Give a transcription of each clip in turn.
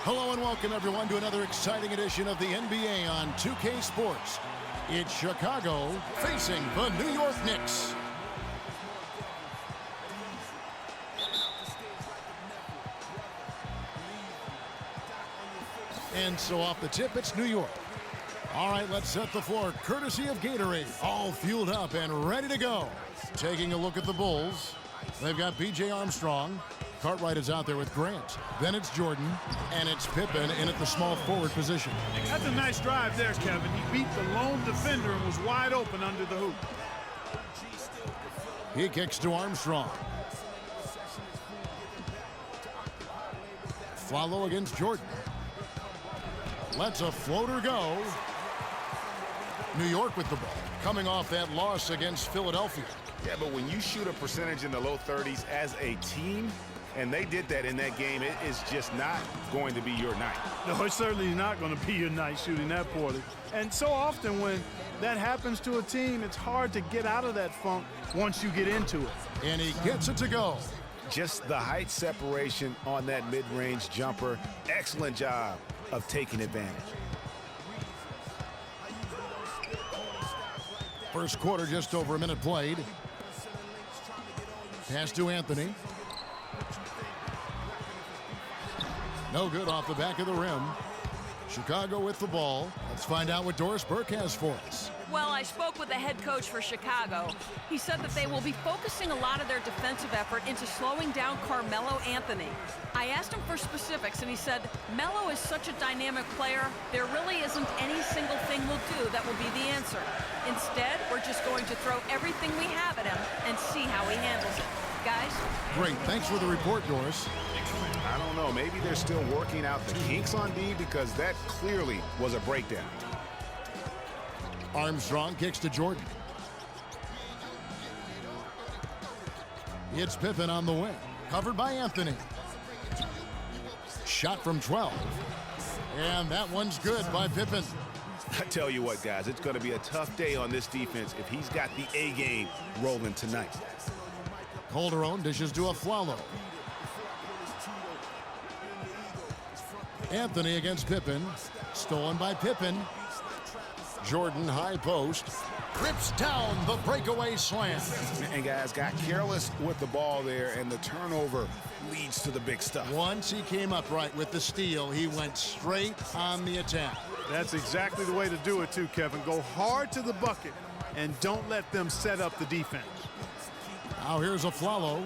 Hello and welcome everyone to another exciting edition of the NBA on 2K Sports. It's Chicago facing the New York Knicks. And so off the tip, it's New York. All right, let's set the floor courtesy of Gatorade. All fueled up and ready to go. Taking a look at the Bulls. They've got B.J. Armstrong. Cartwright is out there with Grant. Then it's Jordan, and it's Pippen in at the small forward position. That's a nice drive there, Kevin. He beat the lone defender and was wide open under the hoop. He kicks to Armstrong. Follow against Jordan. Lets a floater go. New York with the ball, coming off that loss against Philadelphia. Yeah, but when you shoot a percentage in the low 30s as a team, and they did that in that game, it is just not going to be your night. No, it's certainly not going to be your night shooting that poorly. And so often when that happens to a team, it's hard to get out of that funk once you get into it. And he gets it to go. Just the height separation on that mid-range jumper. Excellent job of taking advantage. First quarter, just over a minute played. Pass to Anthony. No good off the back of the rim. Chicago with the ball. Let's find out what Doris Burke has for us. Well, I spoke with the head coach for Chicago. He said that they will be focusing a lot of their defensive effort into slowing down Carmelo Anthony. I asked him for specifics, and he said, Melo is such a dynamic player, there really isn't any single thing we'll do that will be the answer. Instead, we're just going to throw everything we have at him and see how he handles it. Guys? Great. Thanks for the report, Doris. I don't know. Maybe they're still working out the kinks on D because that clearly was a breakdown. Armstrong kicks to Jordan. It's Pippen on the wing. Covered by Anthony. Shot from 12. And that one's good by Pippen. I tell you what, guys, it's going to be a tough day on this defense if he's got the A game rolling tonight. Calderon dishes to Afflalo. Anthony against Pippen. Stolen by Pippen. Jordan, high post. Rips down the breakaway slam. And guys got careless with the ball there, and the turnover leads to the big stuff. Once he came upright with the steal, he went straight on the attack. That's exactly the way to do it too, Kevin. Go hard to the bucket and don't let them set up the defense. Now here's Afflalo.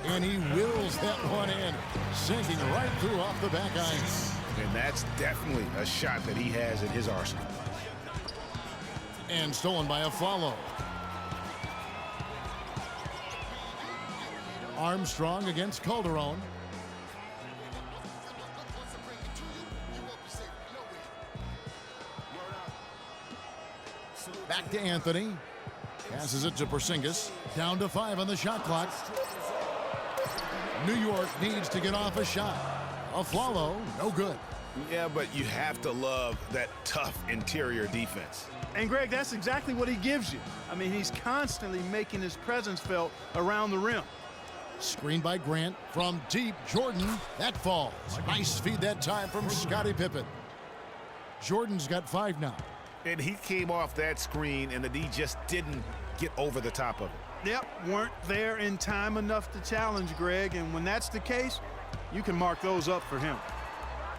And he wills that one in, sinking right through off the back iron. And that's definitely a shot that he has in his arsenal. And stolen by Afflalo. Armstrong against Calderon. Back to Anthony. Passes it to Porzingis. Down to 5 on the shot clock. New York needs to get off a shot. Afflalo, no good. Yeah, but you have to love that tough interior defense. And, Greg, that's exactly what he gives you. I mean, he's constantly making his presence felt around the rim. Screen by Grant from deep. Jordan, that falls. Nice feed that time from Scottie Pippen. Jordan's got 5 now. And he came off that screen, and the D just didn't get over the top of it. Yep, weren't there in time enough to challenge, Greg. And when that's the case, you can mark those up for him.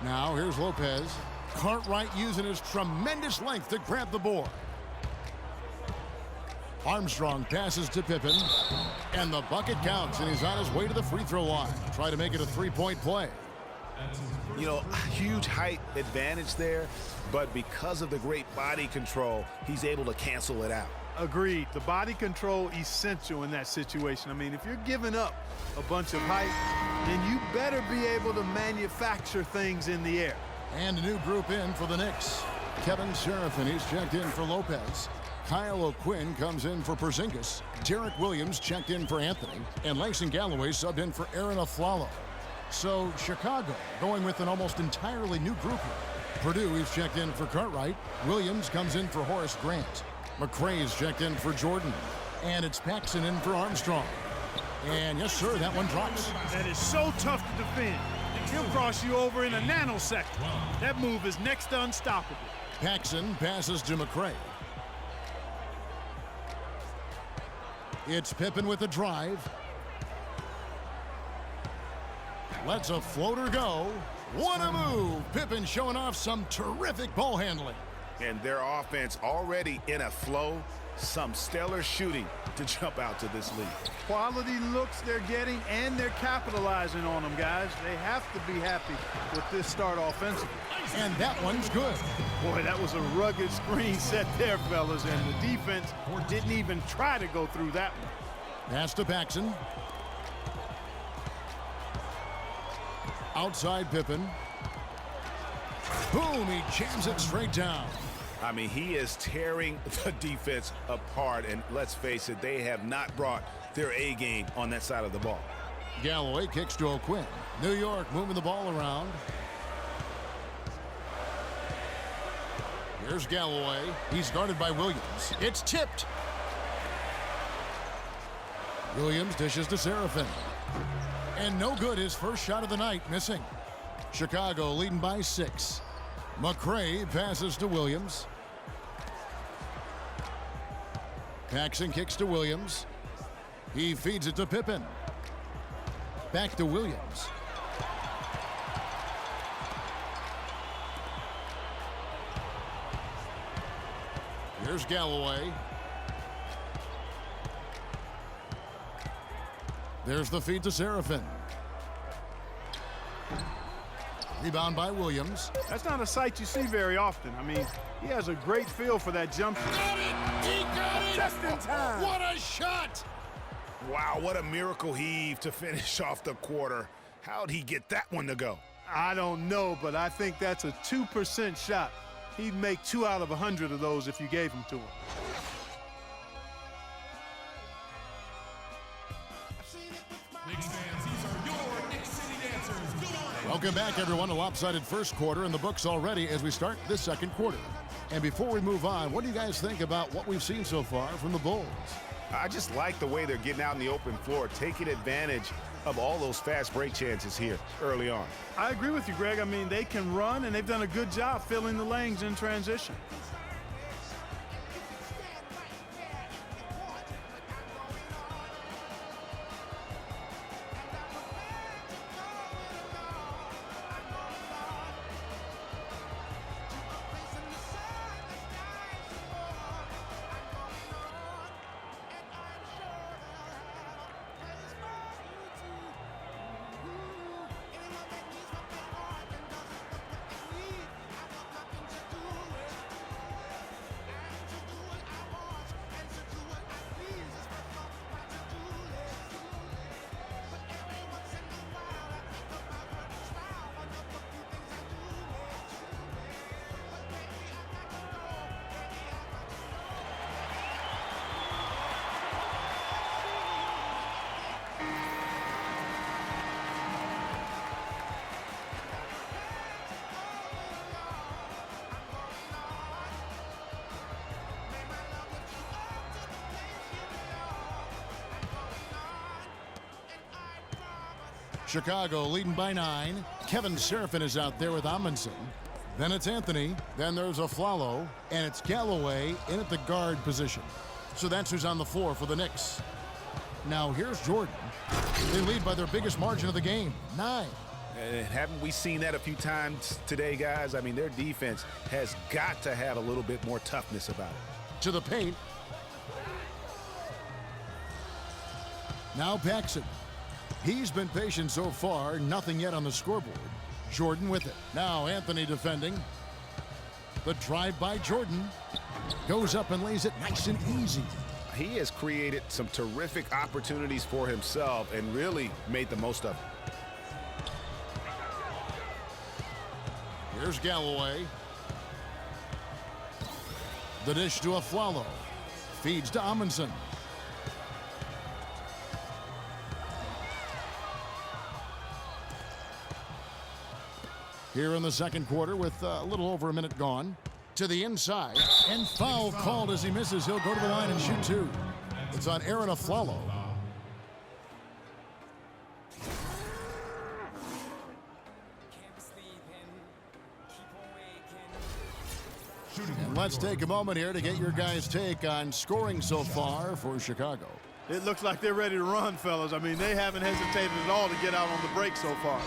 Now here's Lopez. Cartwright using his tremendous length to grab the board. Armstrong passes to Pippen. And the bucket counts, and he's on his way to the free throw line. Try to make it a 3-point play. You know, huge height advantage there, but because of the great body control, he's able to cancel it out. Agreed. The body control essential in that situation. I mean, if you're giving up a bunch of height, then you better be able to manufacture things in the air. And a new group in for the Knicks. Kevin Seraphin, he's checked in for Lopez. Kyle O'Quinn comes in for Porzingis. Derek Williams checked in for Anthony. And Langston Galloway subbed in for Aaron Afflalo. So Chicago going with an almost entirely new group here. Purdue is checked in for Cartwright. Williams comes in for Horace Grant. McRae's checked in for Jordan. And it's Paxson in for Armstrong. And yes, sir, that one drops. That is so tough to defend. He'll cross you over in a nanosecond. That move is next to unstoppable. Paxson passes to McCray. It's Pippen with the drive. Lets a floater go. What a move! Pippen showing off some terrific ball handling. And their offense already in a flow. Some stellar shooting to jump out to this lead. Quality looks they're getting, and they're capitalizing on them, guys. They have to be happy with this start offensively. And that one's good. Boy, that was a rugged screen set there, fellas, and the defense didn't even try to go through that one. Pass to Paxson. Outside Pippen. Boom, he jams it straight down. I mean, he is tearing the defense apart, and let's face it, they have not brought their A game on that side of the ball. Galloway kicks to O'Quinn. New York moving the ball around. Here's Galloway. He's guarded by Williams. It's tipped. Williams dishes to Serafin. And no good, his first shot of the night, missing. Chicago leading by 6. McCray passes to Williams. Paxson kicks to Williams. He feeds it to Pippen. Back to Williams. Here's Galloway. There's the feed to Serafin. Rebound by Williams. That's not a sight you see very often. I mean, he has a great feel for that jump shot. Got it! He got it! Just in time. What a shot! Wow, what a miracle heave to finish off the quarter. How'd he get that one to go? I don't know, but I think that's a 2% shot. He'd make 2 out of 100 of those if you gave them to him. Knicks fans, these are your Knicks City Dancers. Go on. Welcome back, everyone. A lopsided first quarter in the books already as we start this second quarter. And before we move on, what do you guys think about what we've seen so far from the Bulls? I just like the way they're getting out in the open floor, taking advantage of all those fast break chances here early on. I agree with you, Greg. I mean, they can run, and they've done a good job filling the lanes in transition. Chicago leading by 9. Kevin Serafin is out there with Amundsen. Then it's Anthony. Then there's Aflalo. And it's Galloway in at the guard position. So that's who's on the floor for the Knicks. Now here's Jordan. They lead by their biggest margin of the game, 9. And haven't we seen that a few times today, guys? I mean, their defense has got to have a little bit more toughness about it. To the paint. Now Paxson. He's been patient so far, nothing yet on the scoreboard. Jordan with it. Now Anthony defending. The drive by Jordan. Goes up and lays it nice and easy. He has created some terrific opportunities for himself and really made the most of it. Here's Galloway. The dish to Aflalo. Feeds to Amundsen. Here in the second quarter with a little over a minute gone. To the inside. And foul called as he misses. He'll go to the line and shoot 2. It's on Aaron Aflalo. Let's take a moment here to get your guys' take on scoring so far for Chicago. It looks like they're ready to run, fellas. I mean, they haven't hesitated at all to get out on the break so far.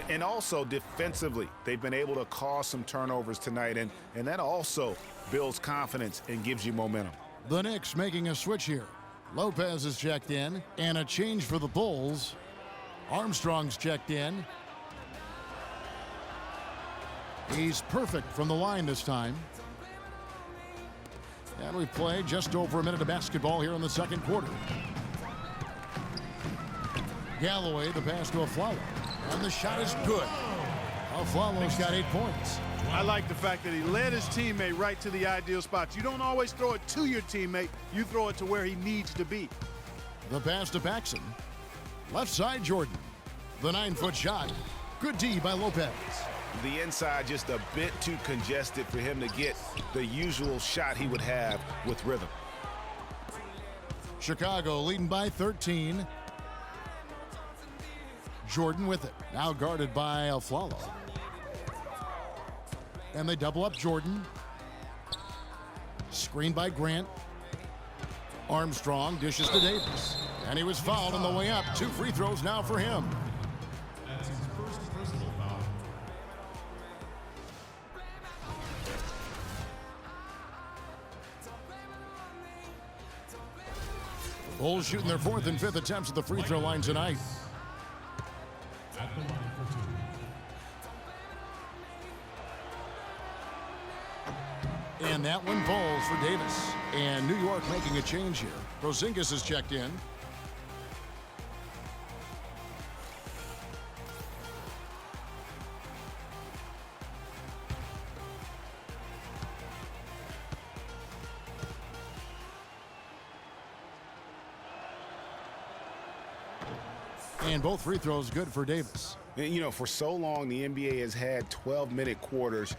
And also defensively, they've been able to cause some turnovers tonight, and that also builds confidence and gives you momentum. The Knicks making a switch here. Lopez is checked in, and a change for the Bulls. Armstrong's checked in. He's perfect from the line this time. And we've played just over a minute of basketball here in the second quarter. Galloway, the pass to Aflalo. And the shot is good. Aflalo's got 8 points. I like the fact that he led his teammate right to the ideal spots. You don't always throw it to your teammate. You throw it to where he needs to be. The pass to Paxson. Left side, Jordan. The 9-foot shot. Good D by Lopez. The inside just a bit too congested for him to get the usual shot he would have with rhythm. Chicago leading by 13. Jordan with it. Now guarded by Aflalo. And they double up Jordan. Screen by Grant. Armstrong dishes to Davis. And he was fouled on the way up. 2 free throws now for him. That's his first personal foul. Bulls shooting their 4th and 5th attempts at the free throw line tonight. At the line for 2. And that one falls for Davis. And New York making a change here. Porzingis is checked in. And both free throws good for Davis. And, you know, for so long, the NBA has had 12-minute quarters.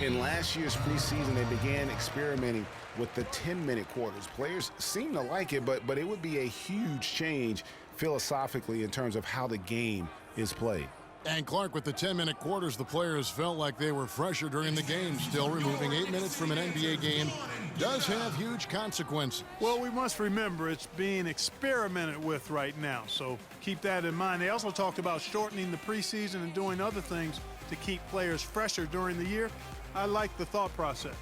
In last year's preseason, they began experimenting with the 10-minute quarters. Players seem to like it, but it would be a huge change philosophically in terms of how the game is played. And Clark, with the 10-minute quarters, the players felt like they were fresher during the game. Still, removing 8 minutes from an NBA game does have huge consequences. Well, we must remember it's being experimented with right now, so keep that in mind. They also talked about shortening the preseason and doing other things to keep players fresher during the year. I like the thought process.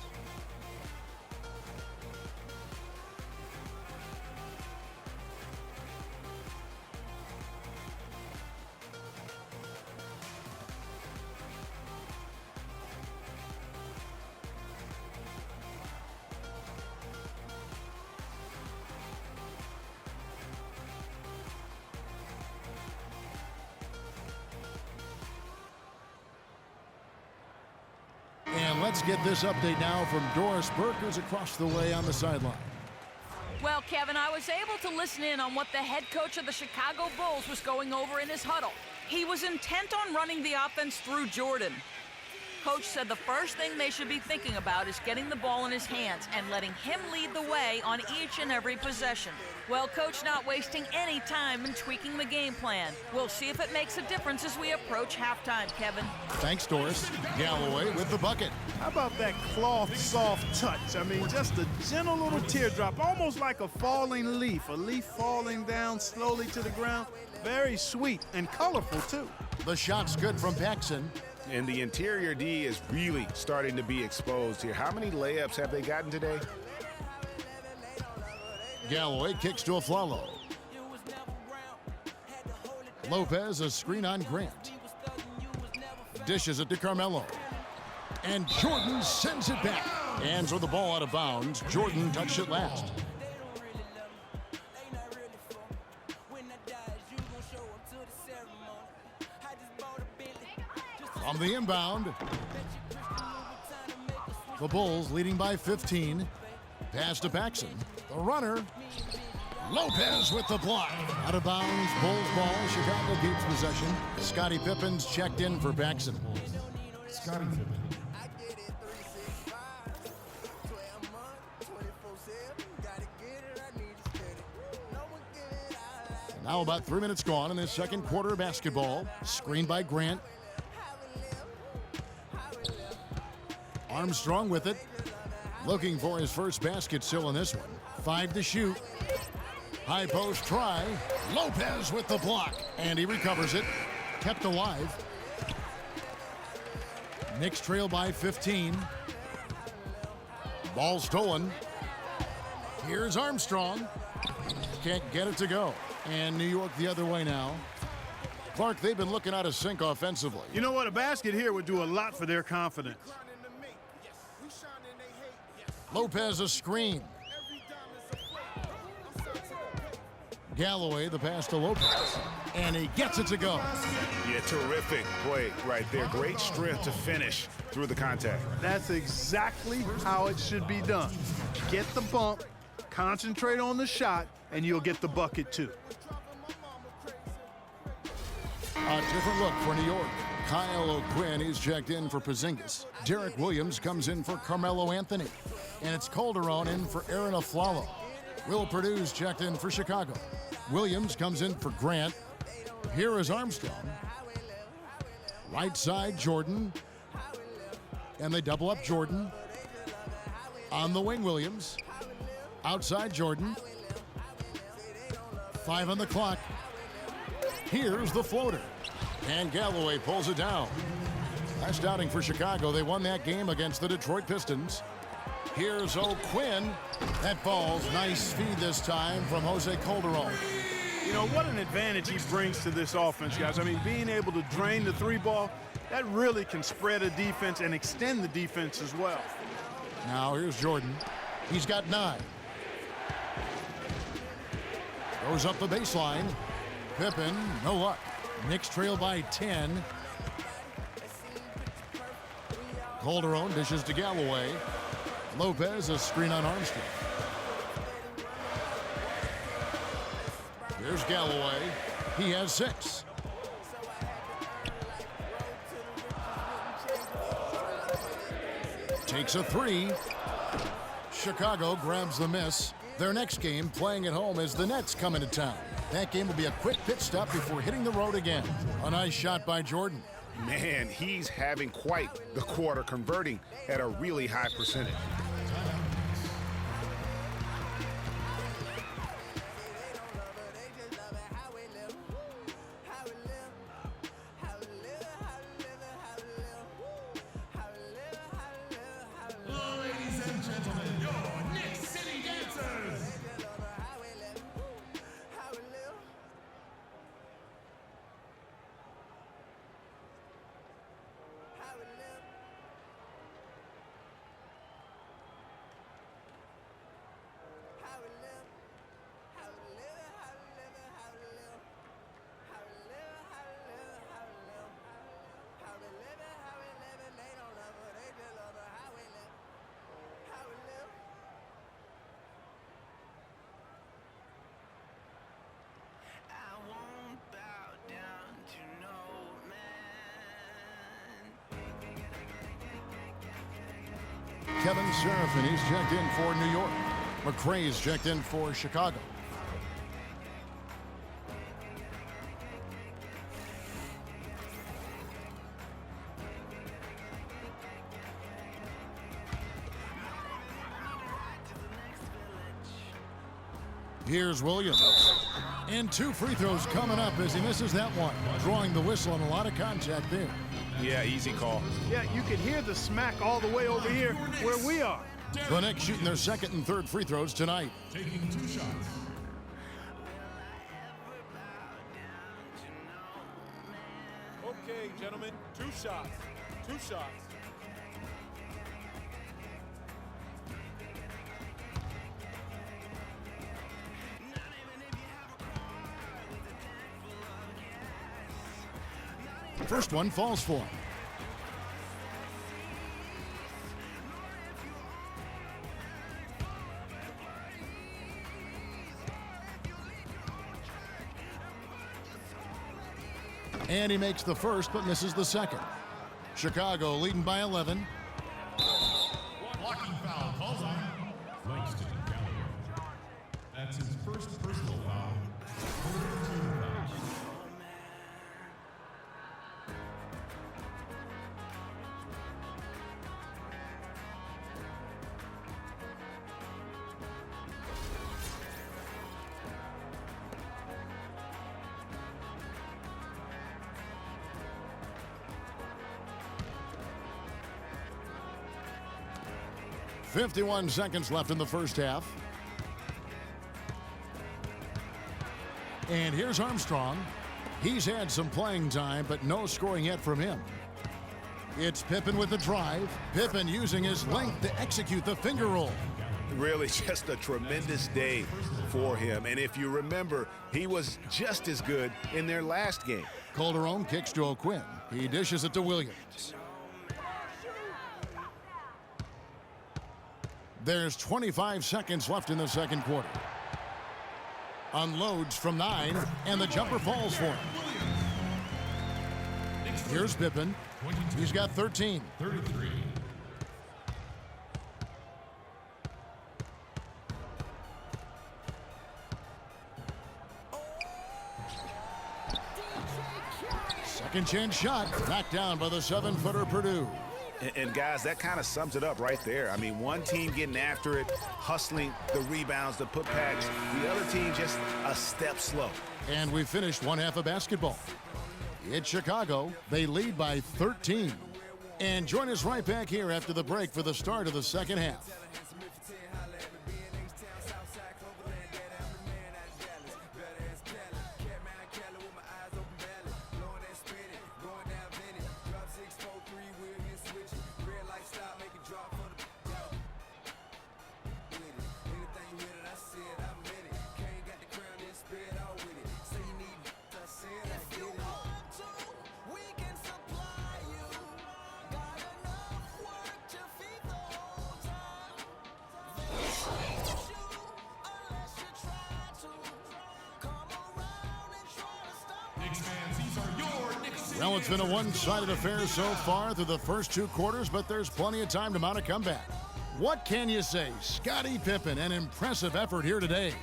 And let's get this update now from Doris Burke, who's across the way on the sideline. Well, Kevin, I was able to listen in on what the head coach of the Chicago Bulls was going over in his huddle. He was intent on running the offense through Jordan. Coach said the first thing they should be thinking about is getting the ball in his hands and letting him lead the way on each and every possession. Well, Coach not wasting any time in tweaking the game plan. We'll see if it makes a difference as we approach halftime, Kevin. Thanks, Doris. Galloway with the bucket. How about that cloth soft touch? I mean, just a gentle little teardrop, almost like a falling leaf. A leaf falling down slowly to the ground. Very sweet and colorful, too. The shot's good from Paxson. And the interior D is really starting to be exposed here. How many layups have they gotten today? Galloway kicks to Aflalo. Lopez, a screen on Grant. Dishes it to Carmelo. And Jordan sends it back. Hands with the ball out of bounds. Jordan touched it last. On the inbound, the Bulls leading by 15. Pass to Paxson. The runner, Lopez with the block. Out of bounds, Bulls ball. Chicago keeps possession. Scottie Pippen's checked in for Paxson. Scottie Pippen. Now about 3 minutes gone in this second quarter of basketball. Screened by Grant. Armstrong with it. Looking for his first basket still in this one. 5 to shoot. High post try. Lopez with the block. And he recovers it. Kept alive. Knicks trail by 15. Ball stolen. Here's Armstrong. Can't get it to go. And New York the other way now. Clark, they've been looking out of sync offensively. You know what? A basket here would do a lot for their confidence. Lopez a screen. Galloway the pass to Lopez. And he gets it to go. Yeah, terrific play right there. Great strength to finish through the contact. That's exactly how it should be done. Get the bump, concentrate on the shot, and you'll get the bucket too. A different look for New York. Kyle O'Quinn, he's checked in for Porzingis. Derek Williams comes in for Carmelo Anthony. And it's Calderon in for Aaron Aflalo. Will Purdue's checked in for Chicago. Williams comes in for Grant. Here is Armstrong. Right side, Jordan. And they double up Jordan. On the wing, Williams. Outside, Jordan. 5 on the clock. Here's the floater. And Galloway pulls it down. Last outing for Chicago, they won that game against the Detroit Pistons. Here's O'Quinn. That falls. Nice feed this time from Jose Calderon. You know, what an advantage he brings to this offense, guys. I mean, being able to drain the three ball, that really can spread a defense and extend the defense as well. Now here's Jordan. He's got 9. Goes up the baseline. Pippen, no luck. Knicks trail by 10. Calderon dishes to Galloway. Lopez, a screen on Armstrong. Here's Galloway. He has 6. Takes a 3. Chicago grabs the miss. Their next game, playing at home, as the Nets come into town. That game will be a quick pit stop before hitting the road again. A nice shot by Jordan. Man, he's having quite the quarter, converting at a really high percentage. Ladies and gentlemen, your Knicks City Dancers. Kevin Seraphin, he's checked in for New York. McRae's checked in for Chicago. Here's Williams. And 2 free throws coming up as he misses that one. Drawing the whistle on a lot of contact there. Yeah, easy call. Yeah, you could hear the smack all the way over here where we are. The Knicks shooting their 2nd and 3rd free throws tonight. Taking 2 shots. Okay, gentlemen, 2 shots. 2 shots. First one falls for him. And he makes the first but misses the second. Chicago leading by 11. Blocking foul calls on Langston Galloway. That's his first personal foul. First team foul. 51 seconds left in the first half. And here's Armstrong. He's had some playing time, but no scoring yet from him. It's Pippen with the drive. Pippen using his length to execute the finger roll. Really just a tremendous day for him. And if you remember, he was just as good in their last game. Calderon kicks to O'Quinn. He dishes it to Williams. There's 25 seconds left in the second quarter. Unloads from 9, and the jumper falls for him. Here's Pippen. He's got 13. 33. Second chance shot, knocked down by the 7-footer Purdue. And guys, that kind of sums it up right there. I mean, one team getting after it, hustling the rebounds, the putbacks. The other team just a step slow. And we finished one half of basketball. It's Chicago. They lead by 13. And join us right back here after the break for the start of the second half. Well, it's been a one-sided affair so far through the first two quarters, but there's plenty of time to mount a comeback. What can you say? Scottie Pippen, an impressive effort here today.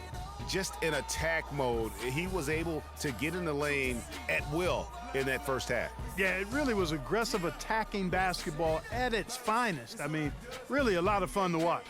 Just in attack mode, he was able to get in the lane at will in that first half. Yeah, it really was aggressive attacking basketball at its finest. I mean, really a lot of fun to watch.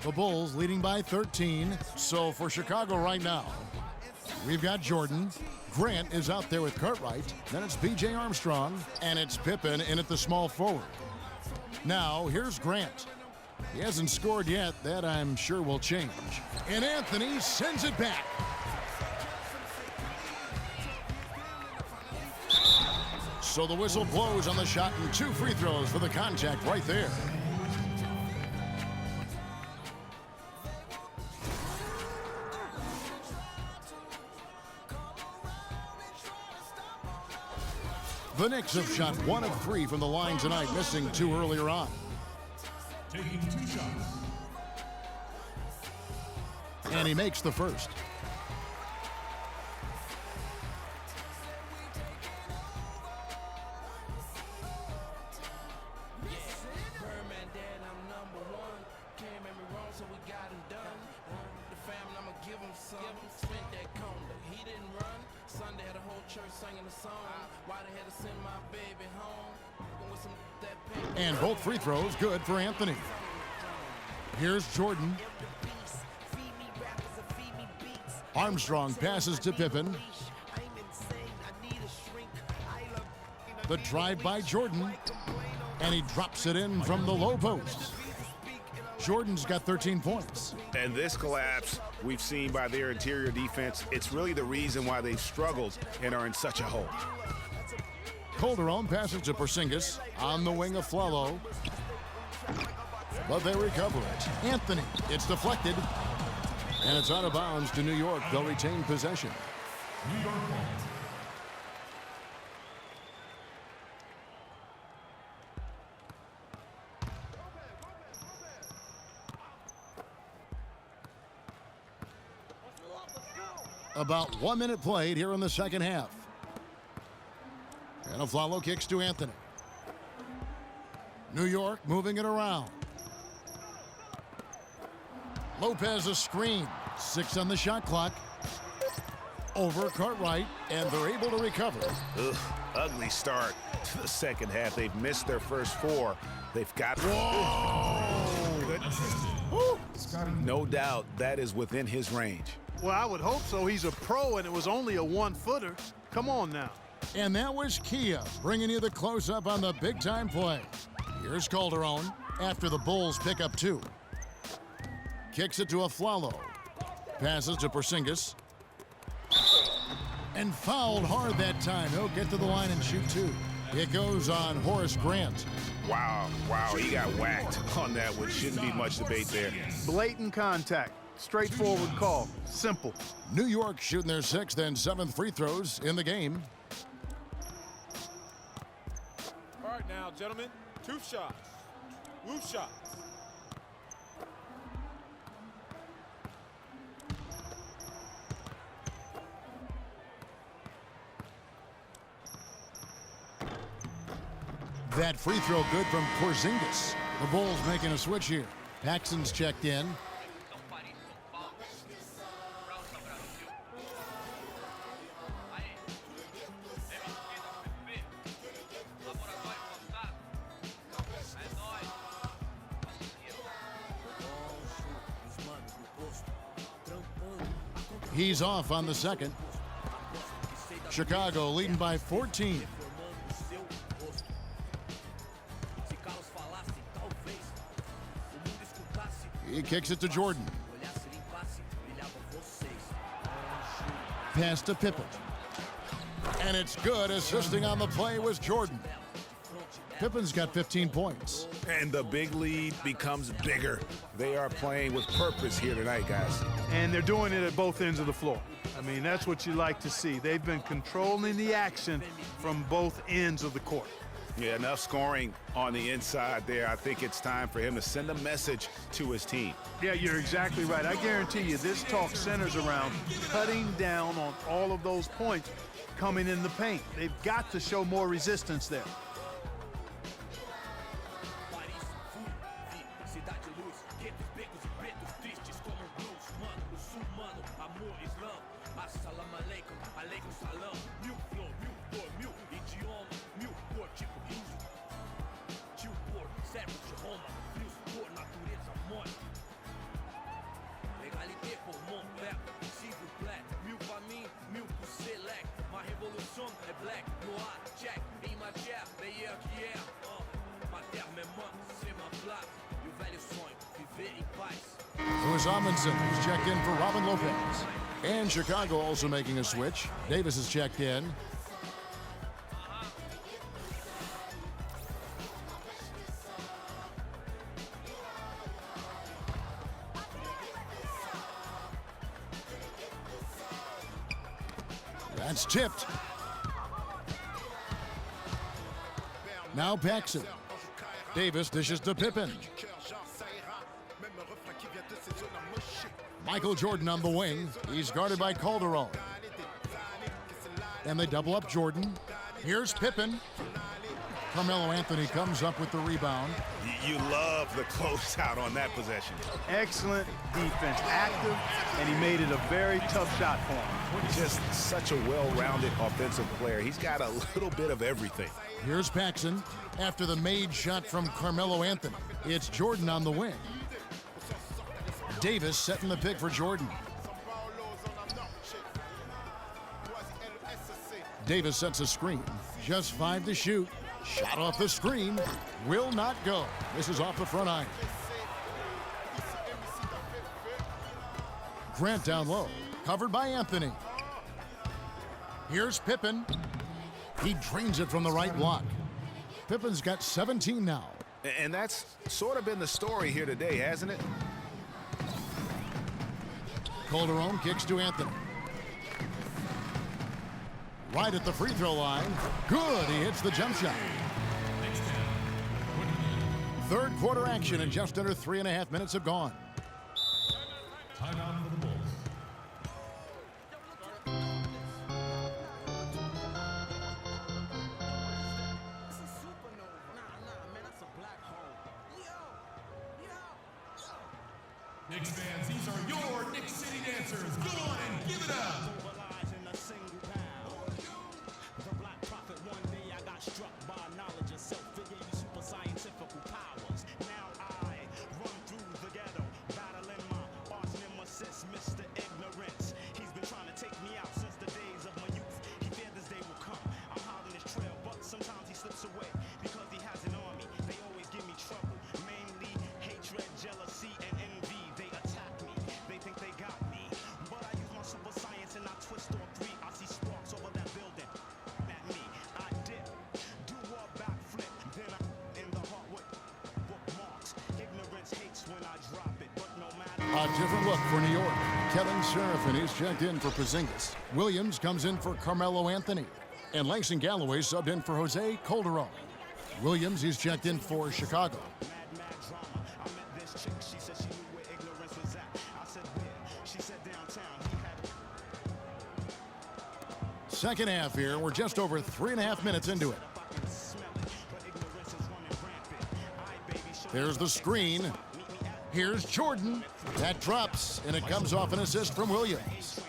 The Bulls leading by 13. So for Chicago right now, we've got Jordan. Grant is out there with Cartwright. Then it's B.J. Armstrong. And it's Pippen in at the small forward. Now, here's Grant. He hasn't scored yet. That, I'm sure, will change. And Anthony sends it back. So the whistle blows on the shot and 2 free throws for the contact right there. The Knicks have shot 1 of 3 from the line tonight, missing 2 earlier on. Taking 2 shots. And he makes the first. And both free throws good for Anthony. Here's Jordan. Armstrong passes to Pippen. The drive by Jordan. And he drops it in from the low post. Jordan's got 13 points. And this collapse we've seen by their interior defense, it's really the reason why they've struggled and are in such a hole. Calderon passes to Porzingis on the wing of Flalo. but they recover it. Anthony, it's deflected. And it's out of bounds to New York. They'll retain possession. New York ball. About 1 minute played here in the second half. And Aflalo kicks to Anthony. New York moving it around. Lopez a screen. 6 on the shot clock. Over Cartwright, and they're able to recover. Ugh, ugly start to the second half. They've missed their first 4. They've got... Whoa! Good. No doubt that is within his range. Well, I would hope so. He's a pro, and it was only a 1-footer. Come on now. And that was Kia bringing you the close-up on the big-time play. Here's Calderon after the Bulls pick up 2. Kicks it to Aflalo. Passes to Porzingis. And fouled hard that time. He'll get to the line and shoot 2. It goes on Horace Grant. Wow, he got whacked on that one. Shouldn't be much debate there. Blatant contact. Straightforward call. Simple. New York shooting their 6th and 7th free throws in the game. All right now, gentlemen, 2 shots. Loose shots. That free throw good from Porzingis. The Bulls making a switch here. Paxson's checked in. He's off on the second. Chicago leading by 14. He kicks it to Jordan. Pass to Pippen. And it's good. Assisting on the play was Jordan. Pippen's got 15 points. And the big lead becomes bigger. They are playing with purpose here tonight, guys. And they're doing it at both ends of the floor. I mean, that's what you like to see. They've been controlling the action from both ends of the court. Yeah, enough scoring on the inside there. I think it's time for him to send a message to his team. Yeah, you're exactly right. I guarantee you this talk centers around cutting down on all of those points coming in the paint. They've got to show more resistance there. Louis Amundsen is checked in for Robin Lopez. And Chicago also making a switch. Davis is checked in. That's tipped. Now Paxson. Davis dishes to Pippen. Michael Jordan on the wing. He's guarded by Calderon. And they double up Jordan. Here's Pippen. Carmelo Anthony comes up with the rebound. You love the closeout on that possession. Excellent defense, active, and he made it a very tough shot for him. Just such a well-rounded offensive player. He's got a little bit of everything. Here's Paxson after the made shot from Carmelo Anthony. It's Jordan on the wing. Davis setting the pick for Jordan. Davis sets a screen. Just 5 to shoot. Shot off the screen. Will not go. This is off the front iron. Grant down low. Covered by Anthony. Here's Pippen. He drains it from the right block. Pippen's got 17 now. And that's sort of been the story here today, hasn't it? Calderon kicks to Anthony. Right at the free throw line. Good, he hits the jump shot. Third quarter action and just under 3.5 minutes have gone. Timeout for the Bulls. Knicks fans, these are your Knicks City dancers. Go on and give it up. The Black Prophet, one day I got struck by knowledge of self. It gave me super scientific powers. Now I run through the ghetto, battling my arch nemesis, Mr. Ignorance. He's been trying to take me out since the days of my youth. He feared this day will come. I'm hot on his trail, but sometimes he slips away because he has an army. They always give me trouble, mainly hatred, jealousy, and envy. They attack me. They think they got me, but I use my super science and I twist on three. I see sparks over that building. At me, I dip, do a backflip, then I'm in the heart with bookmarks. Ignorance hates when I drop it, but no matter. A different look for New York. Kevin Seraphin is checked in for Porzingis. Williams comes in for Carmelo Anthony. And Langston Galloway subbed in for Jose Calderon. Williams is checked in for Chicago. Mad drama. I met this chick. She said she knew where ignorance was at. I said where? She said downtown. He had. Second half here. We're just over 3.5 minutes into it. I can smell it, but ignorance is running rampant. I baby show. There's the screen. Here's Jordan. That drops, and it comes off an assist from Williams.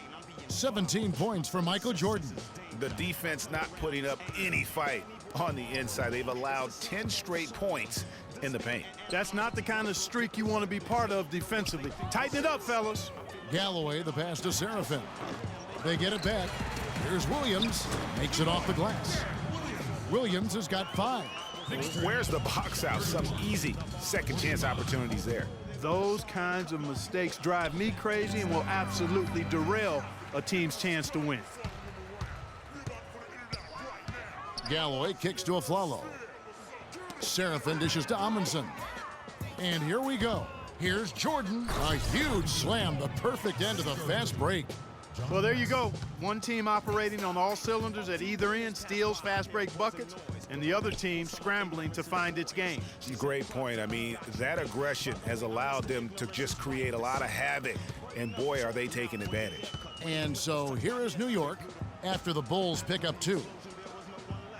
17 points for Michael Jordan. The defense not putting up any fight on the inside. They've allowed 10 straight points in the paint. That's not the kind of streak you want to be part of defensively. Tighten it up, fellas. Galloway, the pass to Seraphin. They get it back. Here's Williams. Makes it off the glass. Williams has got 5. Where's the box out? Some easy second chance opportunities there. Those kinds of mistakes drive me crazy and will absolutely derail a team's chance to win. Galloway kicks to Aflalo. Seraphin dishes to Amundsen. And here we go. Here's Jordan. A huge slam, the perfect end of the fast break. Well, there you go. One team operating on all cylinders at either end, steals, fast break buckets, and the other team scrambling to find its game. Great point. I mean, that aggression has allowed them to just create a lot of havoc, and boy, are they taking advantage. And so here is New York after the Bulls pick up 2.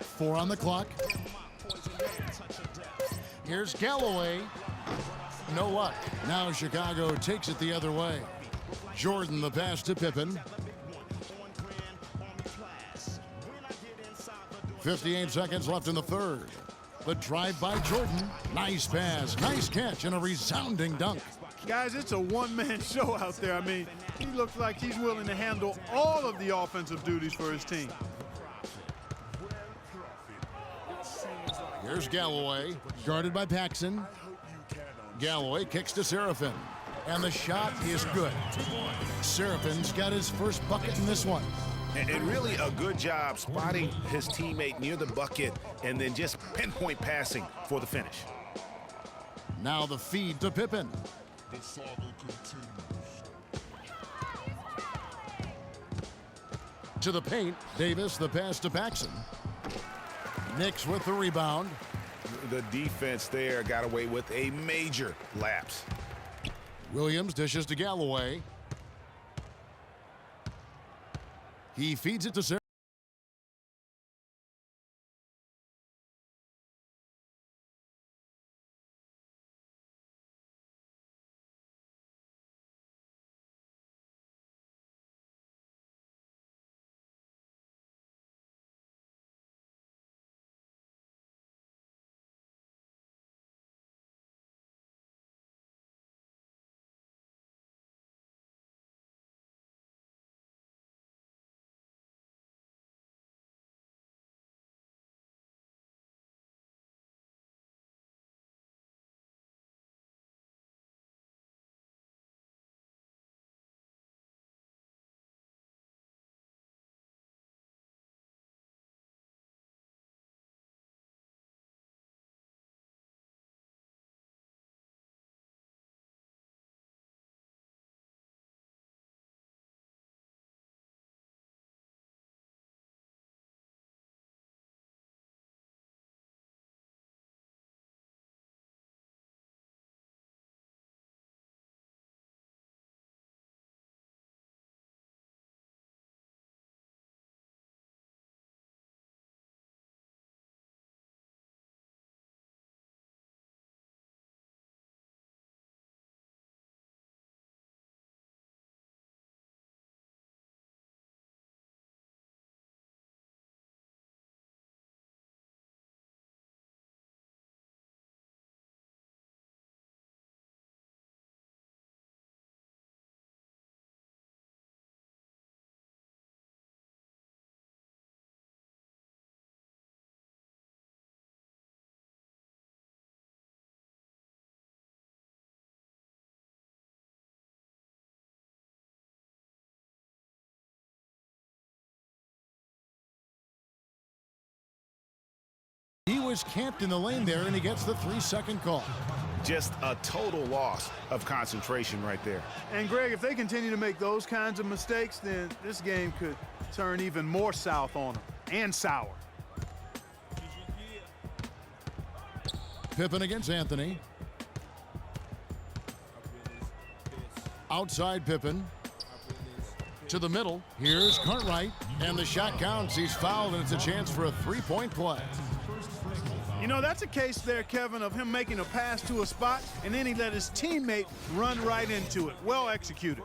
4 on the clock. Here's Galloway. No luck. Now Chicago takes it the other way. Jordan the pass to Pippen. 58 seconds left in the third. The drive by Jordan. Nice pass, nice catch, and a resounding dunk. Guys, it's a one-man show out there. I mean, he looks like he's willing to handle all of the offensive duties for his team. Here's Galloway, guarded by Paxson. Galloway kicks to Seraphin, and the shot is good. Seraphin's got his first bucket in this one. And really a good job spotting his teammate near the bucket and then just pinpoint passing for the finish. Now the feed to Pippen. The saga continues. To the paint, Davis the pass to Paxson. Knicks with the rebound. The defense there got away with a major lapse. Williams dishes to Galloway. He feeds it to Seraphin. is camped in the lane there, and he gets the 3-second call. Just a total loss of concentration right there. And Greg, if they continue to make those kinds of mistakes, then this game could turn even more south on them, and sour. Pippen against Anthony. Outside Pippen. To the middle. Here's Cartwright. And the shot counts. He's fouled, and it's a chance for a 3-point play. You know, that's a case there, Kevin, of him making a pass to a spot, and then he let his teammate run right into it. Well executed.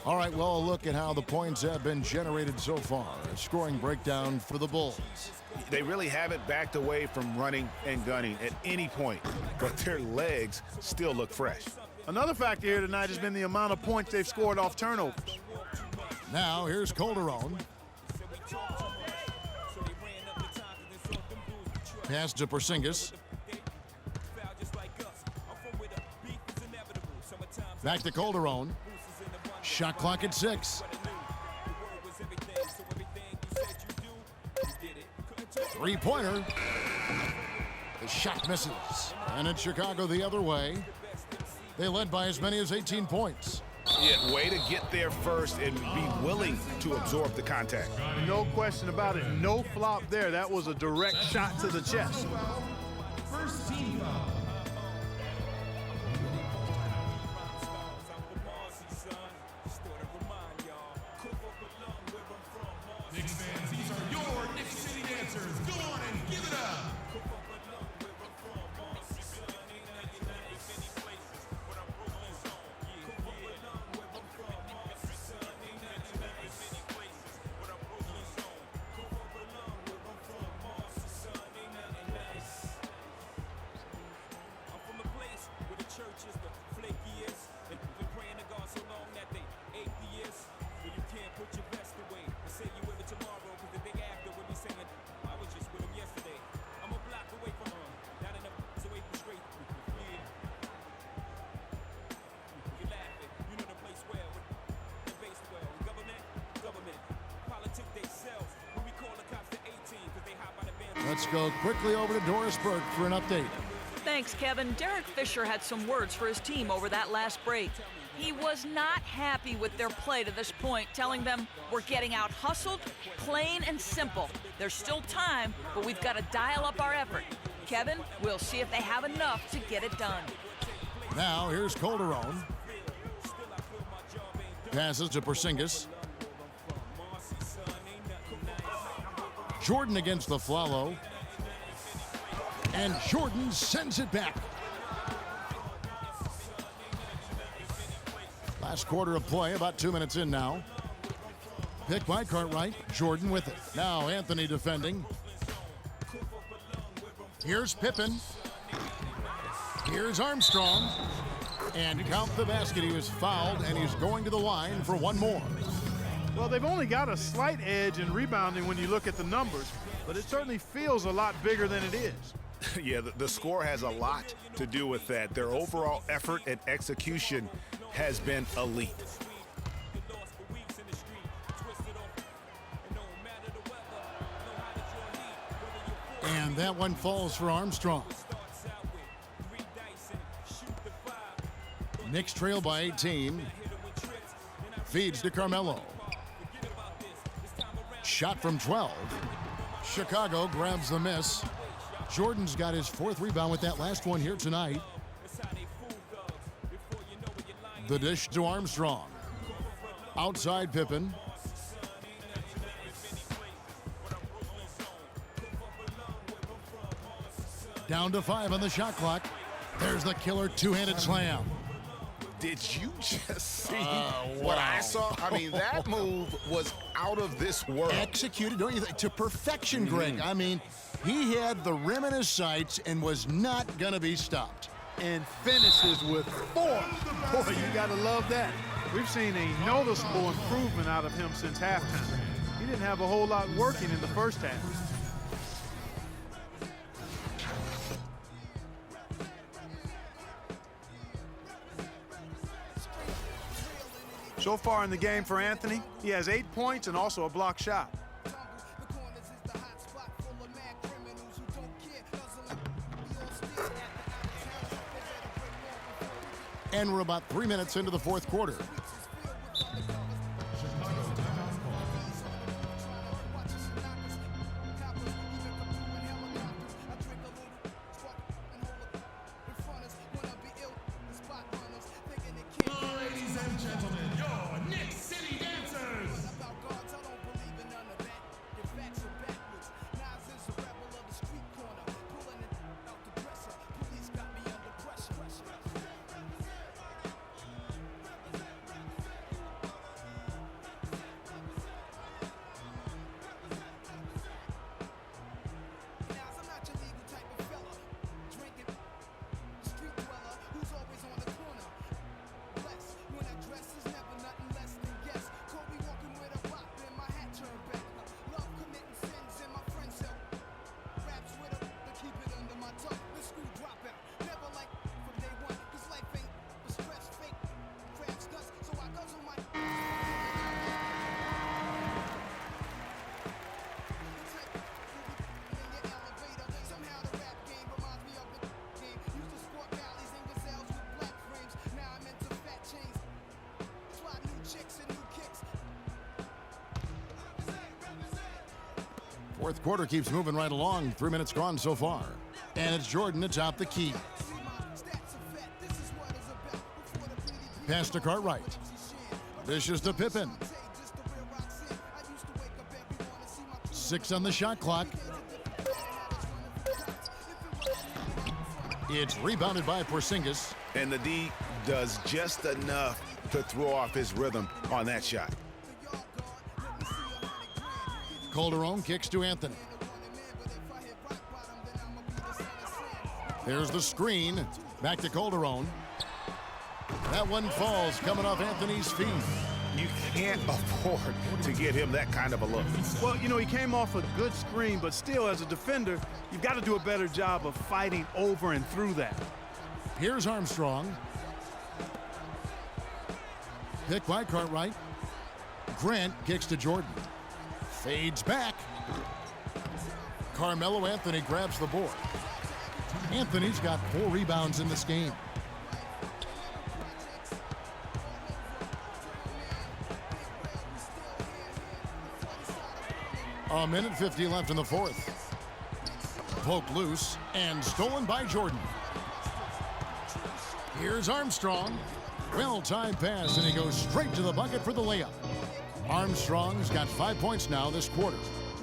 All right, well, a look at how the points have been generated so far. A scoring breakdown for the Bulls. They really haven't backed away from running and gunning at any point, but their legs still look fresh. Another factor here tonight has been the amount of points they've scored off turnovers. Now here's Calderon. Pass to Porzingis. Back to Calderon. Shot clock at 6. Three-pointer. The shot misses. And it's Chicago the other way. They led by as many as 18 points. Yeah, way to get there first and be willing to absorb the contact. No question about it. No flop there. That was a direct shot to the chest. First team foul. Knicks fans, these are your Knicks City dancers. Go on and give it up. Let's go quickly over to Doris Burke for an update. Thanks, Kevin. Derek Fisher had some words for his team over that last break. He was not happy with their play to this point, telling them, we're getting out hustled, plain and simple. There's still time, but we've got to dial up our effort. Kevin, we'll see if they have enough to get it done. Now here's Calderon. Passes to Porzingis. Jordan against the Flalo. And Jordan sends it back. Last quarter of play, about 2 minutes in now. Pick by Cartwright. Jordan with it. Now Anthony defending. Here's Pippen. Here's Armstrong. And count the basket. He was fouled, and he's going to the line for one more. Well, they've only got a slight edge in rebounding when you look at the numbers, but it certainly feels a lot bigger than it is. Yeah, the score has a lot to do with that. Their overall effort and execution has been elite. And that one falls for Armstrong. Knicks trail by 18. Feeds to Carmelo. Shot from 12. Chicago grabs the miss. Jordan's got his fourth rebound with that last one here tonight. The dish to Armstrong. Outside Pippen. Down to 5 on the shot clock. There's the killer two-handed slam. Did you just see what I saw? I mean, that move was out of this world. Executed, don't you think, to perfection, Greg. I mean, he had the rim in his sights and was not going to be stopped. And finishes with force. Boy, you got to love that. We've seen a noticeable improvement out of him since halftime. He didn't have a whole lot working in the first half. So far in the game for Anthony, he has 8 points and also a block shot. And we're about 3 minutes into the fourth quarter. Ladies and gentlemen, your Knicks City Dancers. Fourth quarter keeps moving right along. 3 minutes gone so far. And it's Jordan atop the key. Pass to Cartwright. Dishes to Pippen. 6 on the shot clock. It's rebounded by Porzingis. And the D does just enough to throw off his rhythm on that shot. Calderon kicks to Anthony. There's the screen. Back to Calderon. That one falls coming off Anthony's feet. You can't afford to give him that kind of a look. Well, you know, he came off a good screen, but still, as a defender, you've got to do a better job of fighting over and through that. Here's Armstrong. Pick by Cartwright. Grant kicks to Jordan. Fades back. Carmelo Anthony grabs the board. Anthony's got 4 rebounds in this game. A minute 50 left in the fourth. Poked loose and stolen by Jordan. Here's Armstrong. Well-timed pass, and he goes straight to the bucket for the layup. Armstrong's got 5 points now this quarter.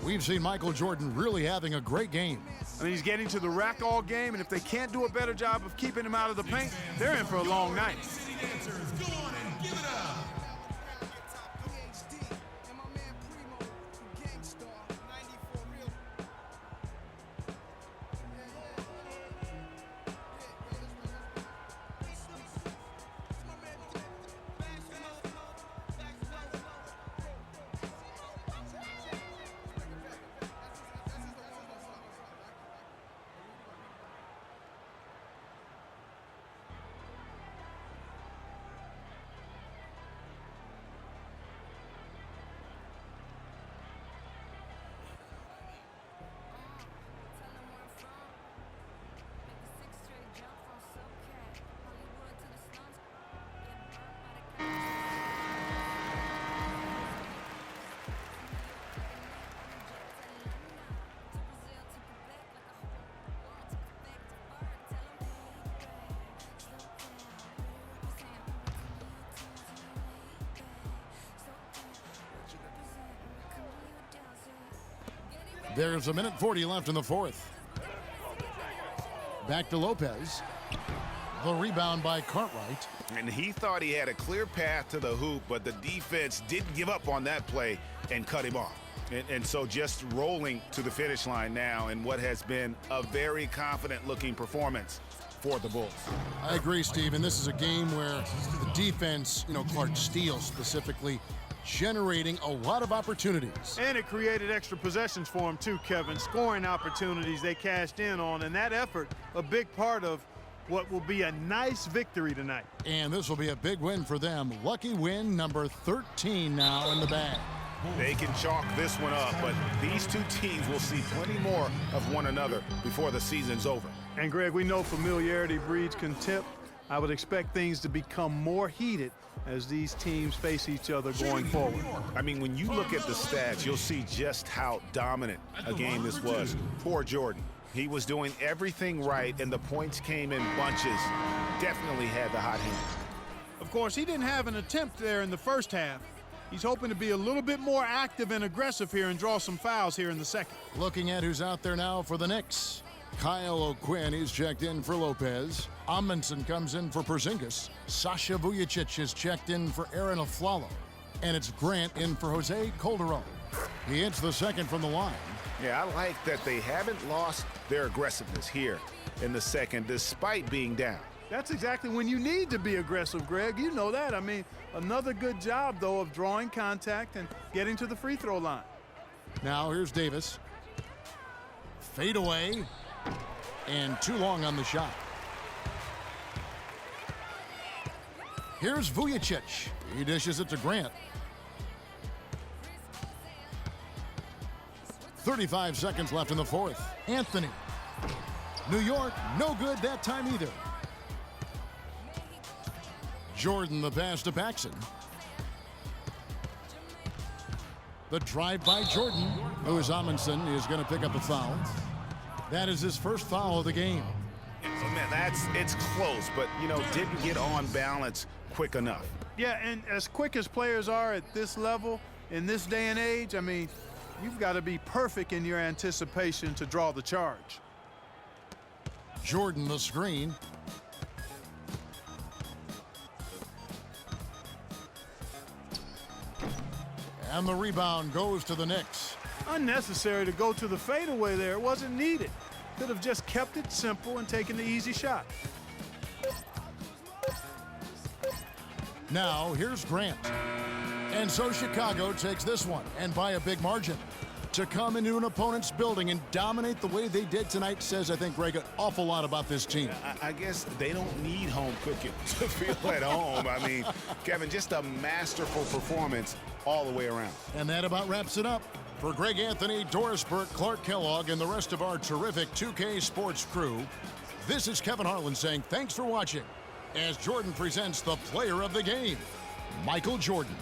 We've seen Michael Jordan really having a great game. I mean, he's getting to the rack all game, and if they can't do a better job of keeping him out of the paint, they're in for a long night. City Dancers, go on and give it up. There's a minute 40 left in the fourth. Back to Lopez. The rebound by Cartwright. And he thought he had a clear path to the hoop, but the defense didn't give up on that play and cut him off. And so just rolling to the finish line now in what has been a very confident-looking performance for the Bulls. I agree, Steve, and this is a game where the defense, Clark Steele specifically, generating a lot of opportunities. And it created extra possessions for him too, Kevin. Scoring opportunities they cashed in on, and that effort, a big part of what will be a nice victory tonight. And this will be a big win for them. Lucky win number 13 now in the bag. They can chalk this one up, but these two teams will see plenty more of one another before the season's over. And Greg, we know familiarity breeds contempt. I would expect things to become more heated as these teams face each other going forward. I mean, when you look at the stats, you'll see just how dominant a game this was. Poor Jordan. He was doing everything right, and the points came in bunches. Definitely had the hot hand. Of course, he didn't have an attempt there in the first half. He's hoping to be a little bit more active and aggressive here and draw some fouls here in the second. Looking at who's out there now for the Knicks. Kyle O'Quinn is checked in for Lopez. Amundsen comes in for Porzingis. Sasha Vujacic is checked in for Aaron Aflalo. And it's Grant in for Jose Calderon. He hits the second from the line. Yeah, I like that they haven't lost their aggressiveness here in the second despite being down. That's exactly when you need to be aggressive, Greg. You know that. I mean, another good job, though, of drawing contact and getting to the free throw line. Now here's Davis. Fade away. And too long on the shot. Here's Vujacic. He dishes it to Grant. 35 seconds left in the fourth. Anthony. New York, no good that time either. Jordan the pass to Paxson. The drive by Jordan. Louis Amundsen is going to pick up a foul. That is his first foul of the game. Man, it's close, but, didn't get on balance quick enough. Yeah, and as quick as players are at this level, in this day and age, I mean, you've got to be perfect in your anticipation to draw the charge. Jordan the screen. And the rebound goes to the Knicks. Unnecessary to go to the fadeaway there. It wasn't needed. Could have just kept it simple and taken the easy shot. Now here's Grant. And so Chicago takes this one, and by a big margin. To come into an opponent's building and dominate the way they did tonight says, I think, Greg, an awful lot about this team. I guess they don't need home cooking to feel at home. I mean, Kevin, just a masterful performance all the way around. And that about wraps it up. For Greg Anthony, Doris Burke, Clark Kellogg, and the rest of our terrific 2K Sports crew, this is Kevin Harlan saying thanks for watching as Jordan presents the player of the game, Michael Jordan.